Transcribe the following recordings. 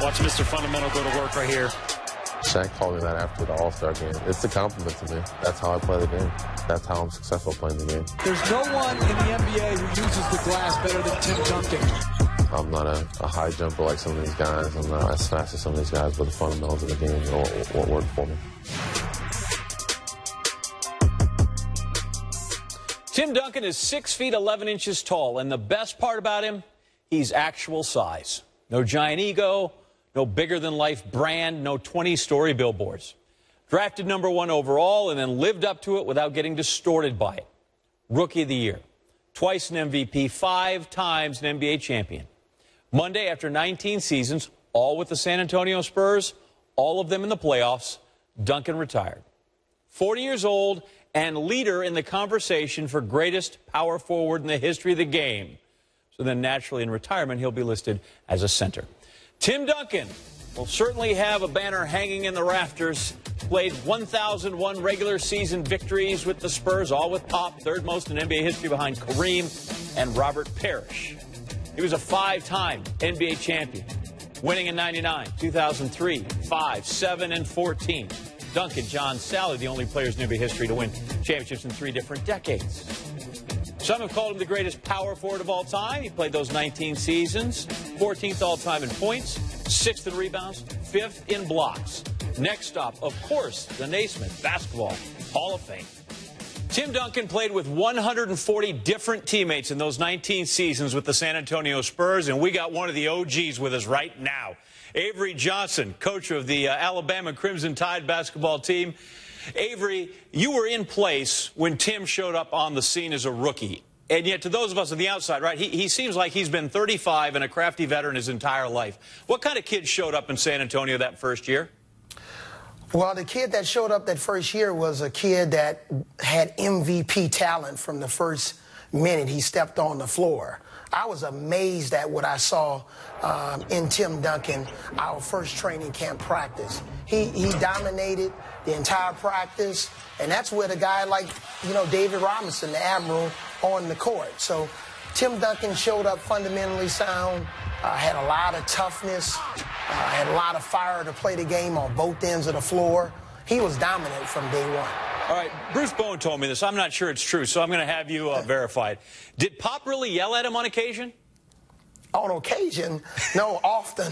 Watch Mr. Fundamental go to work right here. Shaq called me that after the All-Star game. It's a compliment to me. That's how I play the game. That's how I'm successful playing the game. There's no one in the NBA who uses the glass better than Tim Duncan. I'm not a high jumper like some of these guys. I'm not as fast as some of these guys, but the fundamentals of the game what work for me. Tim Duncan is 6 feet 11 inches tall, and the best part about him, he's actual size. No giant ego, no bigger-than-life brand, no 20-story billboards. Drafted #1 overall and then lived up to it without getting distorted by it. Rookie of the Year, twice an MVP, 5 times an NBA champion. Monday, after 19 seasons, all with the San Antonio Spurs, all of them in the playoffs, Duncan retired. 40 years old and leader in the conversation for greatest power forward in the history of the game. So then naturally in retirement, he'll be listed as a center. Tim Duncan will certainly have a banner hanging in the rafters. Played 1,001 regular season victories with the Spurs, all with Pop, third most in NBA history behind Qerim and Robert Parrish. He was a 5-time NBA champion, winning in 99, 2003, 5, 7, and 14. Duncan, John, Sally, the only players in NBA history to win championships in 3 different decades. Some have called him the greatest power forward of all time. He played those 19 seasons, 14th all-time in points, 6th in rebounds, 5th in blocks. Next stop, of course, the Naismith Basketball Hall of Fame. Tim Duncan played with 140 different teammates in those 19 seasons with the San Antonio Spurs, and we got one of the OGs with us right now. Avery Johnson, coach of the Alabama Crimson Tide basketball team. Avery, you were in place when Tim showed up on the scene as a rookie. And yet, to those of us on the outside, right, he seems like he's been 35 and a crafty veteran his entire life. What kind of kid showed up in San Antonio that first year? Well, the kid that showed up that first year was a kid that had MVP talent from the first minute he stepped on the floor. I was amazed at what I saw in Tim Duncan, our first training camp practice. He dominated the entire practice, and that's with a guy like, David Robinson, the Admiral, on the court. So Tim Duncan showed up fundamentally sound, had a lot of toughness, had a lot of fire to play the game on both ends of the floor. He was dominant from day one. All right, Bruce Bowen told me this. I'm not sure it's true, so I'm going to have you verify it. Did Pop really yell at him on occasion? On occasion, no, often.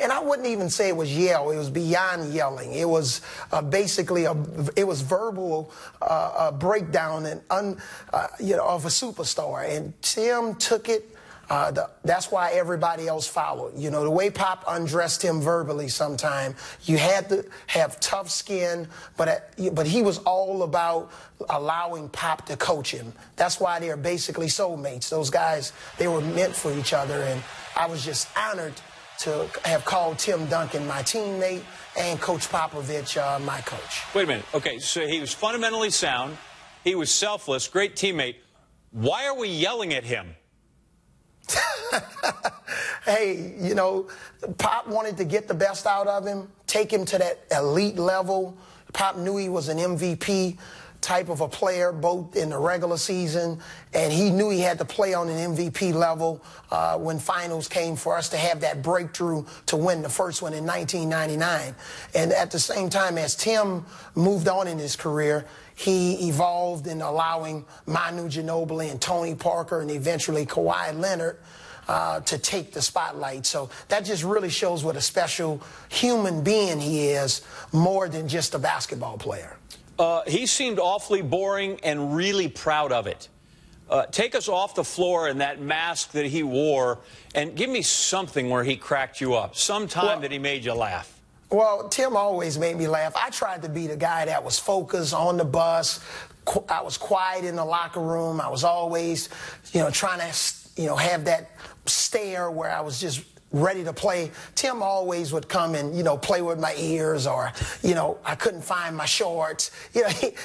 And I wouldn't even say it was yell. It was beyond yelling. It was basically it was verbal breakdown and of a superstar. And Tim took it. That's why everybody else followed. The way Pop undressed him verbally sometime, you had to have tough skin, but he was all about allowing Pop to coach him. That's why they're basically soulmates. Those guys, they were meant for each other, and I was just honored to have called Tim Duncan my teammate and Coach Popovich my coach. Wait a minute. Okay, so he was fundamentally sound. He was selfless, great teammate. Why are we yelling at him? Hey, Pop wanted to get the best out of him, take him to that elite level. Pop knew he was an MVP type of a player, both in the regular season, and he knew he had to play on an MVP level when finals came for us to have that breakthrough to win the first one in 1999. And at the same time, as Tim moved on in his career, he evolved in allowing Manu Ginobili and Tony Parker and eventually Kawhi Leonard to take the spotlight. So that just really shows what a special human being he is, more than just a basketball player. He seemed awfully boring and really proud of it. Take us off the floor in that mask that he wore and give me something where he cracked you up, some time that he made you laugh. Well, Tim always made me laugh. I tried to be the guy that was focused on the bus. I was quiet in the locker room. I was always, trying to, have that stare where I was just ready to play. Tim always would come and, play with my ears, or, I couldn't find my shorts.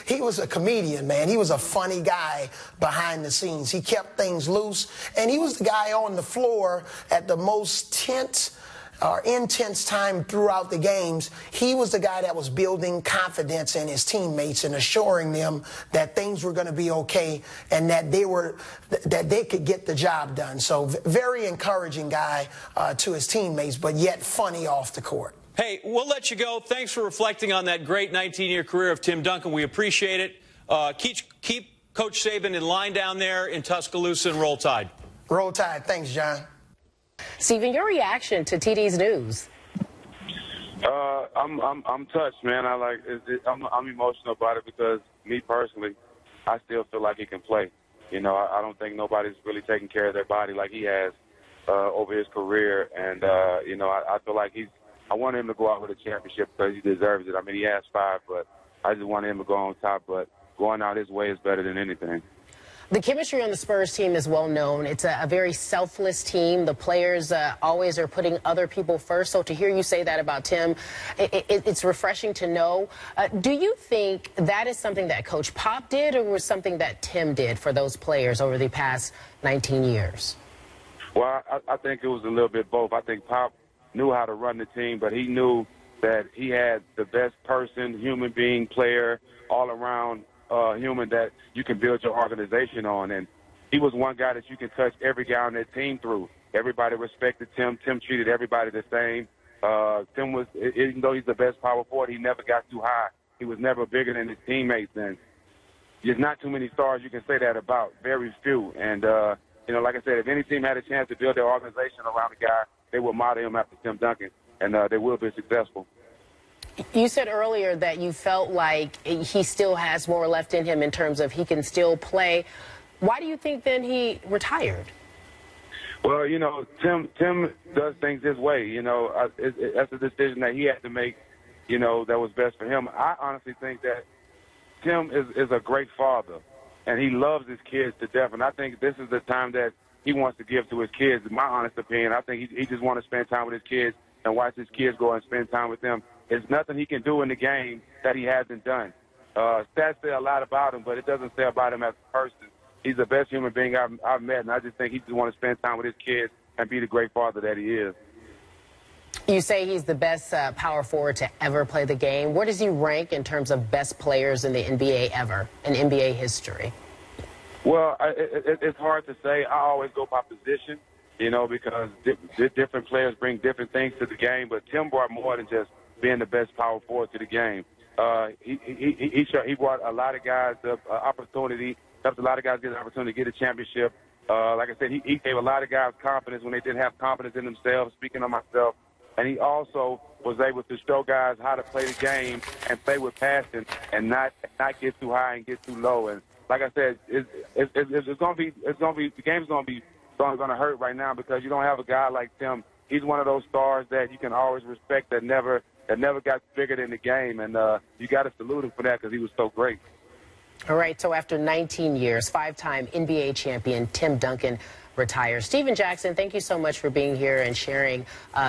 He was a comedian, man. He was a funny guy behind the scenes. He kept things loose, and he was the guy on the floor at the most tense intense time throughout the games, he was the guy that was building confidence in his teammates and assuring them that things were going to be okay and that they could get the job done. So very encouraging guy to his teammates, but yet funny off the court. Hey, we'll let you go. Thanks for reflecting on that great 19-year career of Tim Duncan. We appreciate it. Keep Coach Saban in line down there in Tuscaloosa and roll Tide. Roll Tide. Thanks, John. Stephen, your reaction to TD's news? I'm touched, man. I'm emotional about it because me personally, I still feel like he can play. You know, I don't think nobody's really taking care of their body like he has over his career, and you know, I feel like I want him to go out with a championship because he deserves it. I mean, he has 5, but I just want him to go on top. But going out his way is better than anything. The chemistry on the Spurs team is well known. It's a very selfless team. The players always are putting other people first. So to hear you say that about Tim, it's refreshing to know. Do you think that is something that Coach Pop did or was something that Tim did for those players over the past 19 years? Well, I think it was a little bit both. I think Pop knew how to run the team, but he knew that he had the best person, human being, player, all around human that you can build your organization on. And he was one guy that you can touch every guy on that team through. Everybody respected Tim. Tim treated everybody the same. Tim was, even though he's the best power forward, he never got too high. He was never bigger than his teammates. And there's not too many stars you can say that about, very few. And, you know, like I said, if any team had a chance to build their organization around a guy, they will model him after Tim Duncan, and they will be successful. You said earlier that you felt like he still has more left in him in terms of he can still play. Why do you think then he retired? Well, you know, Tim does things his way. You know, that's a decision that he had to make, you know, that was best for him. I honestly think that Tim is a great father, and he loves his kids to death. And I think this is the time that he wants to give to his kids, in my honest opinion. I think he just wants to spend time with his kids and watch his kids go and spend time with them. There's nothing he can do in the game that he hasn't done. Stats say a lot about him, but it doesn't say about him as a person. He's the best human being I've met, and I just think he just wants to spend time with his kids and be the great father that he is. You say he's the best power forward to ever play the game. Where does he rank in terms of best players in the NBA ever, in NBA history? Well, it's hard to say. I always go by position, you know, because different players bring different things to the game, but Tim brought more than just being the best power forward to the game. He brought a lot of guys the opportunity, helped a lot of guys get an opportunity to get a championship. Like I said, he gave a lot of guys confidence when they didn't have confidence in themselves, speaking of myself. And he also was able to show guys how to play the game and play with passion and not get too high and get too low. And like I said, the game's gonna hurt right now because you don't have a guy like Tim. He's one of those stars that you can always respect that never got bigger than the game, and you got to salute him for that because he was so great. All right, so after 19 years, 5-time NBA champion Tim Duncan retires. Stephen Jackson, thank you so much for being here and sharing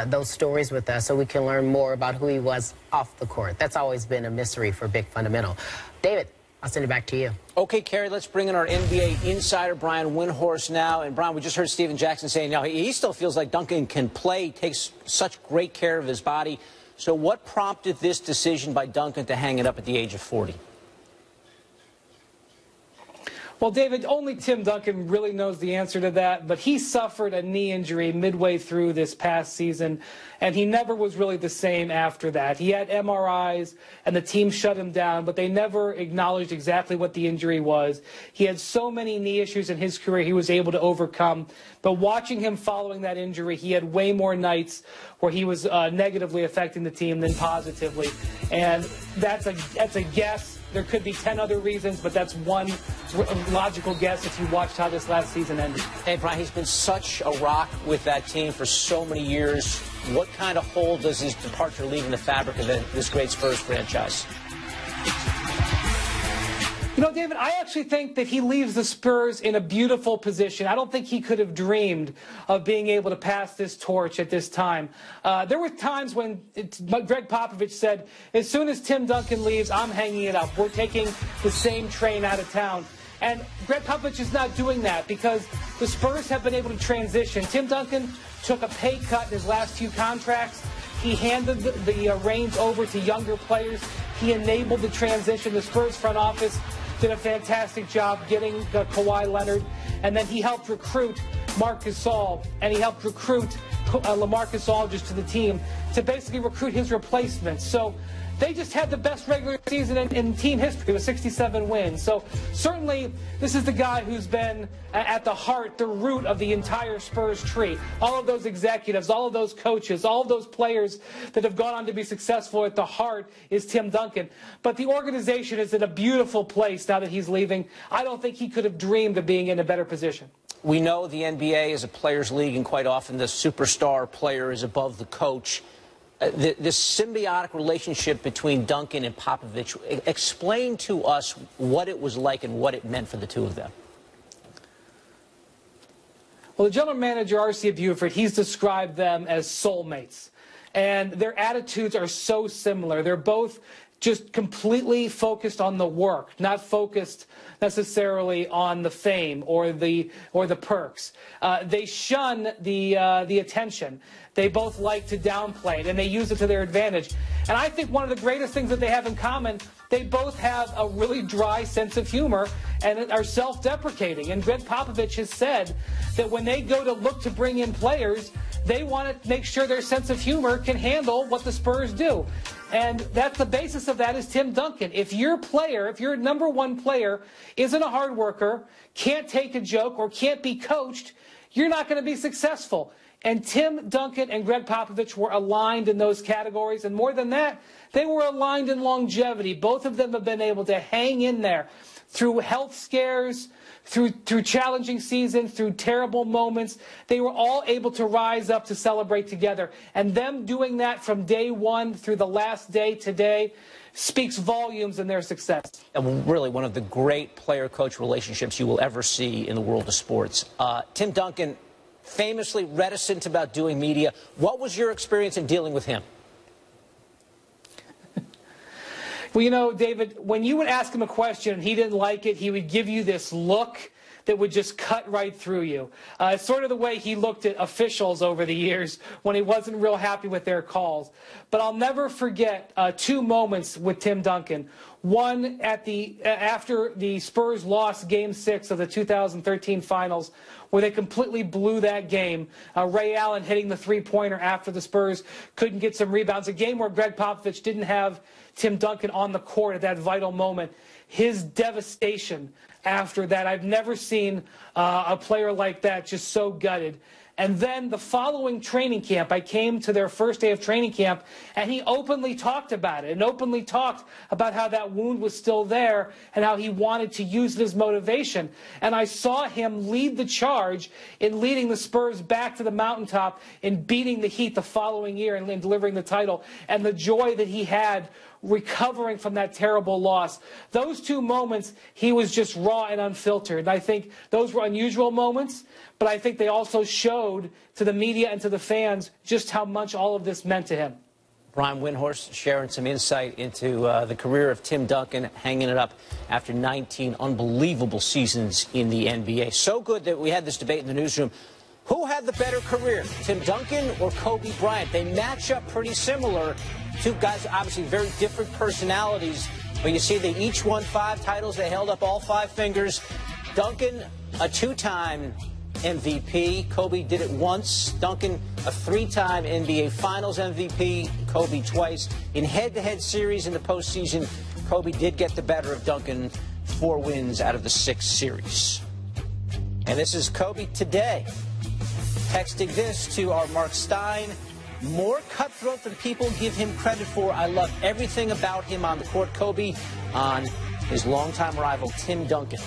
those stories with us so we can learn more about who he was off the court. That's always been a mystery for Big Fundamental. David, I'll send it back to you. Okay, Carrie, let's bring in our NBA insider, Brian Windhorst, now. And, Brian, we just heard Stephen Jackson saying now he still feels like Duncan can play, takes such great care of his body. So what prompted this decision by Duncan to hang it up at the age of 40? Well, David, only Tim Duncan really knows the answer to that, but he suffered a knee injury midway through this past season, and he never was really the same after that. He had MRIs, and the team shut him down, but they never acknowledged exactly what the injury was. He had so many knee issues in his career he was able to overcome, but watching him following that injury, he had way more nights where he was negatively affecting the team than positively, and that's a guess. There could be 10 other reasons, but that's one logical guess if you watched how this last season ended. Hey, Brian, he's been such a rock with that team for so many years. What kind of hole does his departure leave in the fabric of this great Spurs franchise? You know, David, I actually think that he leaves the Spurs in a beautiful position. I don't think he could have dreamed of being able to pass this torch at this time. There were times when Greg Popovich said, as soon as Tim Duncan leaves, I'm hanging it up. We're taking the same train out of town. And Greg Popovich is not doing that because the Spurs have been able to transition. Tim Duncan took a pay cut in his last few contracts. He handed the reins over to younger players. He enabled the transition. The Spurs front office did a fantastic job getting Kawhi Leonard. And then he helped recruit Marc Gasol, and he helped recruit LaMarcus Aldridge to the team to basically recruit his replacements. So they just had the best regular season in team history with 67 wins. So certainly this is the guy who's been at the heart, the root of the entire Spurs tree. All of those executives, all of those coaches, all of those players that have gone on to be successful, at the heart is Tim Duncan. But the organization is in a beautiful place now that he's leaving. I don't think he could have dreamed of being in a better position. We know the NBA is a players' league, and quite often the superstar player is above the coach. This symbiotic relationship between Duncan and Popovich, explain to us what it was like and what it meant for the two of them. Well, the general manager, R.C. Buford, he's described them as soulmates. And their attitudes are so similar. They're both just completely focused on the work, not focused necessarily on the fame or the perks. They shun the attention. They both like to downplay it, and they use it to their advantage. And I think one of the greatest things that they have in common, they both have a really dry sense of humor and are self-deprecating. And Greg Popovich has said that when they go to look to bring in players, they want to make sure their sense of humor can handle what the Spurs do. And that's the basis of that is Tim Duncan. If your player, if your number one player isn't a hard worker, can't take a joke, or can't be coached, you're not going to be successful. And Tim Duncan and Greg Popovich were aligned in those categories. And more than that, they were aligned in longevity. Both of them have been able to hang in there through health scares, through challenging seasons, through terrible moments. They were all able to rise up to celebrate together. And them doing that from day one through the last day today speaks volumes in their success. And really one of the great player-coach relationships you will ever see in the world of sports. Tim Duncan, famously reticent about doing media. What was your experience in dealing with him? Well, you know, David, when you would ask him a question and he didn't like it, he would give you this look that would just cut right through you. It's sort of the way he looked at officials over the years when he wasn't real happy with their calls. But I'll never forget two moments with Tim Duncan. One after the Spurs lost Game 6 of the 2013 Finals, where they completely blew that game. Ray Allen hitting the three-pointer after the Spurs couldn't get some rebounds. A game where Greg Popovich didn't have Tim Duncan on the court at that vital moment. His devastation after that. I've never seen a player like that just so gutted. And then the following training camp, I came to their first day of training camp, and he openly talked about it and openly talked about how that wound was still there and how he wanted to use it as motivation. And I saw him lead the charge in leading the Spurs back to the mountaintop in beating the Heat the following year and delivering the title, and the joy that he had recovering from that terrible loss. Those two moments, he was just raw and unfiltered. And I think those were unusual moments, but I think they also showed to the media and to the fans just how much all of this meant to him. Brian Windhorst sharing some insight into the career of Tim Duncan, hanging it up after 19 unbelievable seasons in the NBA. So good that we had this debate in the newsroom. Who had the better career, Tim Duncan or Kobe Bryant? They match up pretty similar. Two guys, obviously very different personalities, but you see they each won 5 titles. They held up all 5 fingers. Duncan, a 2-time MVP. Kobe did it once. Duncan, a 3-time NBA Finals MVP. Kobe twice. In head-to-head series in the postseason, Kobe did get the better of Duncan, 4 wins out of the 6 series. And this is Kobe today. Texting this to our Mark Stein. More cutthroat than people give him credit for. I love everything about him on the court. Kobe on his longtime rival, Tim Duncan.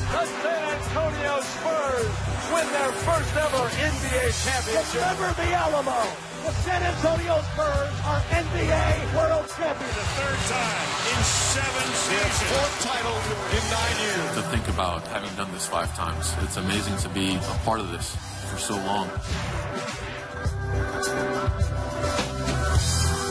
The San Antonio Spurs win their first ever NBA championship. Remember the Alamo. The San Antonio Spurs are NBA World Champions. The third time in 7 seasons. 4th title in 9 years. To think about having done this 5 times, it's amazing to be a part of this for so long.